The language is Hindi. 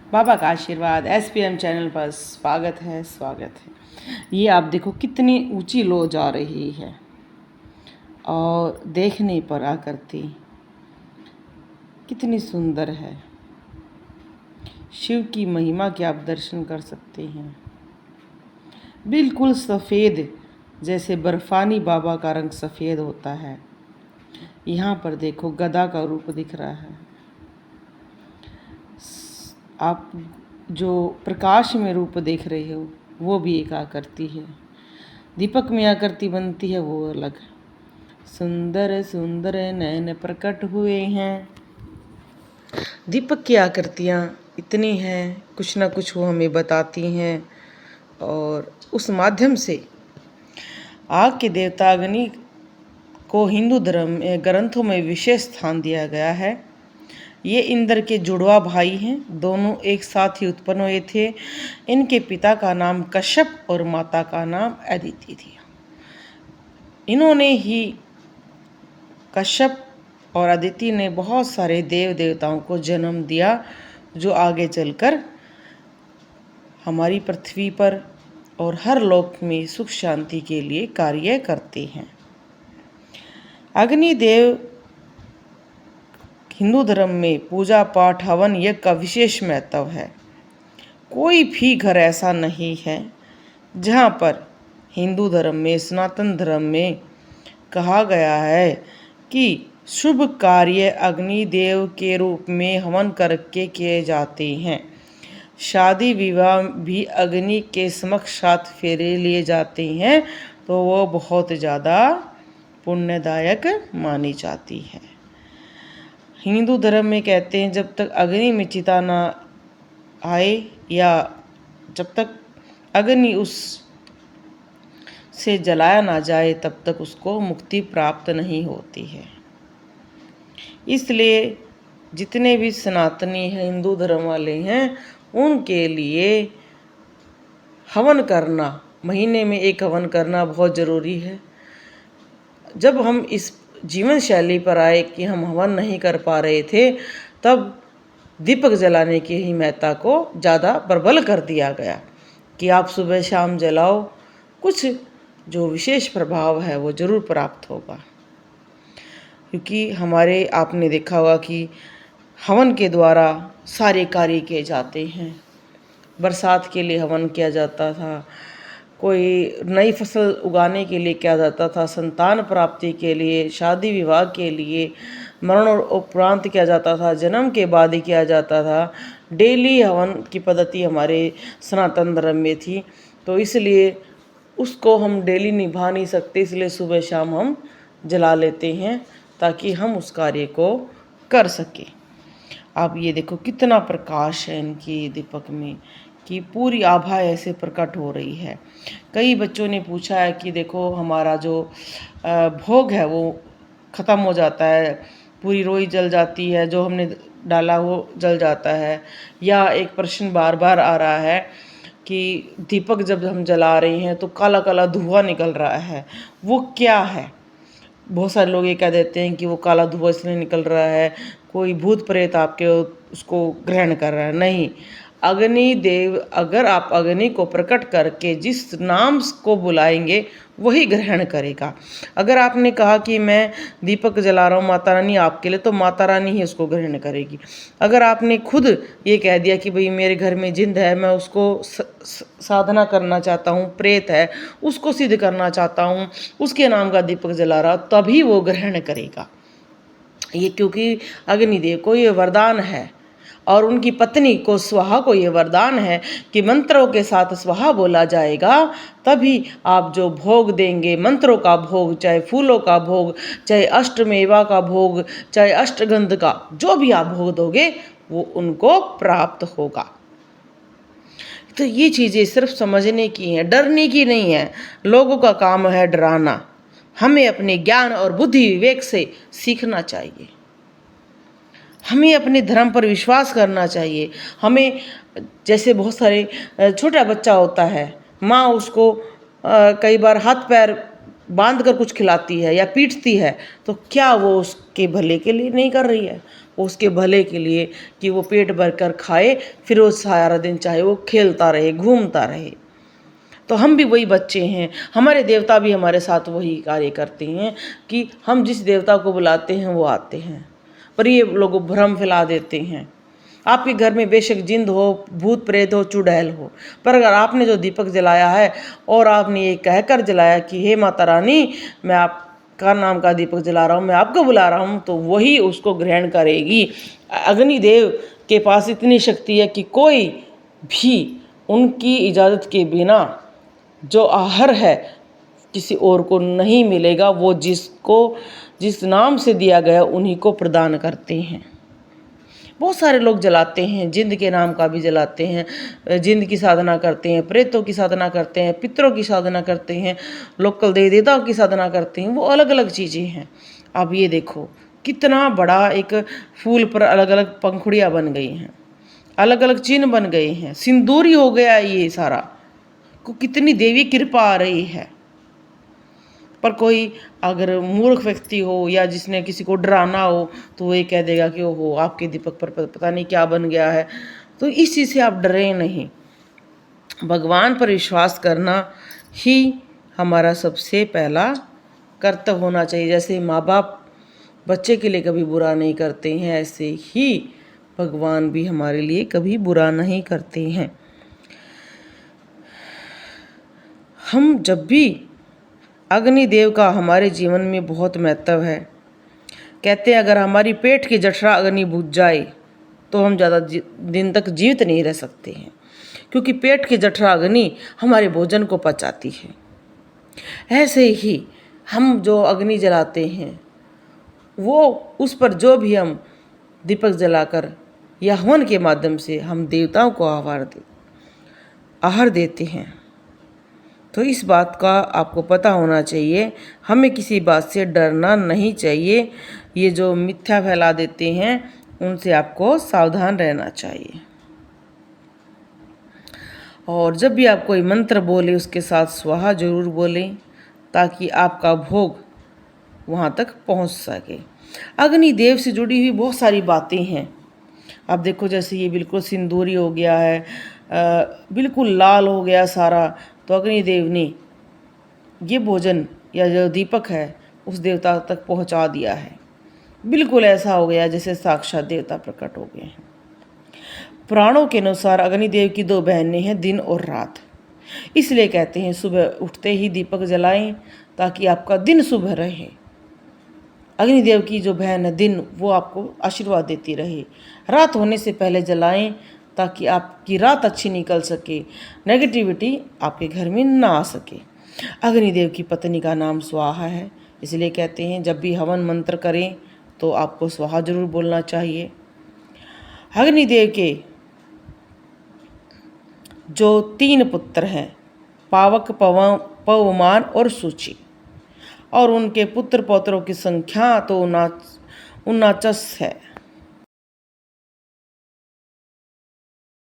बाबा का आशीर्वाद SPM चैनल पर स्वागत है। ये आप देखो कितनी ऊंची लो जा रही है और देखने पर आकृति कितनी सुंदर है। शिव की महिमा के आप दर्शन कर सकते हैं। बिल्कुल सफ़ेद, जैसे बर्फानी बाबा का रंग सफ़ेद होता है। यहाँ पर देखो गदा का रूप दिख रहा है। आप जो प्रकाश में रूप देख रहे हो वो भी एक आकृति है। दीपक में आकृति बनती है वो अलग। सुंदर सुंदर नयन प्रकट हुए हैं। दीपक की आकृतियाँ इतनी हैं, कुछ ना कुछ वो हमें बताती हैं और उस माध्यम से आग के देवता अग्नि को हिंदू धर्म में ग्रंथों में विशेष स्थान दिया गया है। ये इंद्र के जुड़वा भाई हैं। दोनों एक साथ ही उत्पन्न हुए थे। इनके पिता का नाम कश्यप और माता का नाम अदिति थी। इन्होंने ही कश्यप और अदिति ने बहुत सारे देव देवताओं को जन्म दिया जो आगे चलकर हमारी पृथ्वी पर और हर लोक में सुख शांति के लिए कार्य करते हैं। अग्निदेव हिंदू धर्म में पूजा पाठ हवन यज्ञ का विशेष महत्व है। कोई भी घर ऐसा नहीं है जहाँ पर हिंदू धर्म में, सनातन धर्म में कहा गया है कि शुभ कार्य अग्निदेव के रूप में हवन करके किए जाते हैं। शादी विवाह भी अग्नि के समक्ष साथ फेरे लिए जाते हैं तो वो बहुत ज़्यादा पुण्यदायक मानी जाती है। हिंदू धर्म में कहते हैं जब तक अग्नि में चिता ना आए या जब तक अग्नि उस से जलाया ना जाए तब तक उसको मुक्ति प्राप्त नहीं होती है। इसलिए जितने भी सनातनी हैं, हिंदू धर्म वाले हैं, उनके लिए हवन करना, महीने में एक हवन करना बहुत ज़रूरी है। जब हम इस जीवन शैली पर आए कि हम हवन नहीं कर पा रहे थे, तब दीपक जलाने की ही महत्ता को ज़्यादा प्रबल कर दिया गया कि आप सुबह शाम जलाओ, कुछ जो विशेष प्रभाव है वो ज़रूर प्राप्त होगा। क्योंकि हमारे आपने देखा होगा कि हवन के द्वारा सारे कार्य किए जाते हैं। बरसात के लिए हवन किया जाता था, कोई नई फसल उगाने के लिए किया जाता था, संतान प्राप्ति के लिए, शादी विवाह के लिए, मरण उपरांत किया जाता था, जन्म के बाद ही किया जाता था। डेली हवन की पद्धति हमारे सनातन धर्म में थी, तो इसलिए उसको हम डेली निभा नहीं सकते, इसलिए सुबह शाम हम जला लेते हैं ताकि हम उस कार्य को कर सकें। आप ये देखो कितना प्रकाश है इनकी दीपक में कि पूरी आभा ऐसे प्रकट हो रही है। कई बच्चों ने पूछा है कि देखो हमारा जो भोग है वो ख़त्म हो जाता है, पूरी रोई जल जाती है, जो हमने डाला वो जल जाता है। या एक प्रश्न बार बार आ रहा है कि दीपक जब हम जला रहे हैं तो काला काला धुआं निकल रहा है, वो क्या है? बहुत सारे लोग ये कह देते हैं कि वो काला धुआं इसलिए निकल रहा है, कोई भूत प्रेत आपके उसको ग्रहण कर रहा है। नहीं, अग्नि देव, अगर आप अग्नि को प्रकट करके जिस नाम को बुलाएंगे वही ग्रहण करेगा। अगर आपने कहा कि मैं दीपक जला रहा हूँ माता रानी आपके लिए, तो माता रानी ही उसको ग्रहण करेगी। अगर आपने खुद ये कह दिया कि भाई मेरे घर में जिंद है, मैं उसको साधना करना चाहता हूँ, प्रेत है उसको सिद्ध करना चाहता हूँ, उसके नाम का दीपक जला रहा, तभी वो ग्रहण करेगा। ये क्योंकि अग्निदेव को ये वरदान है और उनकी पत्नी को स्वाहा को ये वरदान है कि मंत्रों के साथ स्वाहा बोला जाएगा तभी आप जो भोग देंगे, मंत्रों का भोग, चाहे फूलों का भोग, चाहे अष्टमेवा का भोग, चाहे अष्टगंध का, जो भी आप भोग दोगे वो उनको प्राप्त होगा। तो ये चीज़ें सिर्फ समझने की हैं, डरने की नहीं है। लोगों का काम है डराना। हमें अपने ज्ञान और बुद्धि विवेक से सीखना चाहिए। हमें अपने धर्म पर विश्वास करना चाहिए। हमें, जैसे बहुत सारे छोटा बच्चा होता है, माँ उसको कई बार हाथ पैर बांध कर कुछ खिलाती है या पीटती है, तो क्या वो उसके भले के लिए नहीं कर रही है? उसके भले के लिए कि वो पेट भर कर खाए, फिर वो सारा दिन चाहे वो खेलता रहे, घूमता रहे। तो हम भी वही बच्चे हैं, हमारे देवता भी हमारे साथ वही कार्य करते हैं कि हम जिस देवता को बुलाते हैं वो आते हैं। पर ये लोग भ्रम फैला देते हैं। आपके घर में बेशक जिंद हो, भूत प्रेत हो, चुड़ैल हो, पर अगर आपने जो दीपक जलाया है और आपने ये कहकर जलाया कि हे माता रानी, मैं आपका नाम का दीपक जला रहा हूँ, मैं आपको बुला रहा हूँ, तो वही उसको ग्रहण करेगी। अग्निदेव के पास इतनी शक्ति है कि कोई भी उनकी इजाज़त के बिना जो आहार है किसी और को नहीं मिलेगा। वो जिस नाम से दिया गया उन्हीं को प्रदान करते हैं। बहुत सारे लोग जलाते हैं, जिंद के नाम का भी जलाते हैं, जिंद की साधना करते हैं, प्रेतों की साधना करते हैं, पितरों की साधना करते हैं, लोकल देवी देवताओं की साधना करते हैं। वो अलग अलग चीज़ें हैं। अब ये देखो कितना बड़ा एक फूल पर अलग अलग पंखुड़ियाँ बन गई हैं, अलग अलग चिन्ह बन गए हैं, सिंदूरी हो गया ये सारा। को कितनी देवी कृपा आ रही है। पर कोई अगर मूर्ख व्यक्ति हो या जिसने किसी को डराना हो तो वो ये कह देगा कि ओहो आपके दीपक पर पता नहीं क्या बन गया है। तो इस चीज़ से आप डरें नहीं। भगवान पर विश्वास करना ही हमारा सबसे पहला कर्तव्य होना चाहिए। जैसे माँ बाप बच्चे के लिए कभी बुरा नहीं करते हैं, ऐसे ही भगवान भी हमारे लिए कभी बुरा नहीं करते हैं। हम जब भी अग्निदेव का हमारे जीवन में बहुत महत्व है। कहते हैं अगर हमारी पेट की जठरा अग्नि बुझ जाए तो हम ज़्यादा दिन तक जीवित नहीं रह सकते हैं, क्योंकि पेट की जठरा अग्नि हमारे भोजन को पचाती है। ऐसे ही हम जो अग्नि जलाते हैं वो उस पर जो भी हम दीपक जलाकर या हवन के माध्यम से हम देवताओं को आहार देते हैं। तो इस बात का आपको पता होना चाहिए। हमें किसी बात से डरना नहीं चाहिए। ये जो मिथ्या फैला देते हैं उनसे आपको सावधान रहना चाहिए। और जब भी आप कोई मंत्र बोले उसके साथ स्वाहा जरूर बोलें, ताकि आपका भोग वहाँ तक पहुँच सके। अग्निदेव से जुड़ी हुई बहुत सारी बातें हैं। आप देखो जैसे ये बिल्कुल सिंदूरी हो गया है, बिल्कुल लाल हो गया सारा, तो अग्निदेव ने ये भोजन या जो दीपक है उस देवता तक पहुंचा दिया है। बिल्कुल ऐसा हो गया जैसे साक्षात देवता प्रकट हो गए हैं। पुराणों के अनुसार अग्निदेव की 2 बहनें हैं, दिन और रात। इसलिए कहते हैं सुबह उठते ही दीपक जलाएं ताकि आपका दिन शुभ रहे। अग्निदेव की जो बहन है दिन, वो आपको आशीर्वाद देती रहे। रात होने से पहले जलाएं ताकि आपकी रात अच्छी निकल सके, नेगेटिविटी आपके घर में ना आ सके। अग्निदेव की पत्नी का नाम स्वाहा है, इसलिए कहते हैं जब भी हवन मंत्र करें तो आपको स्वाहा जरूर बोलना चाहिए। अग्निदेव के जो 3 पुत्र हैं, पावक, पवमान और सूची, और उनके पुत्र पौत्रों की संख्या तो 49 है।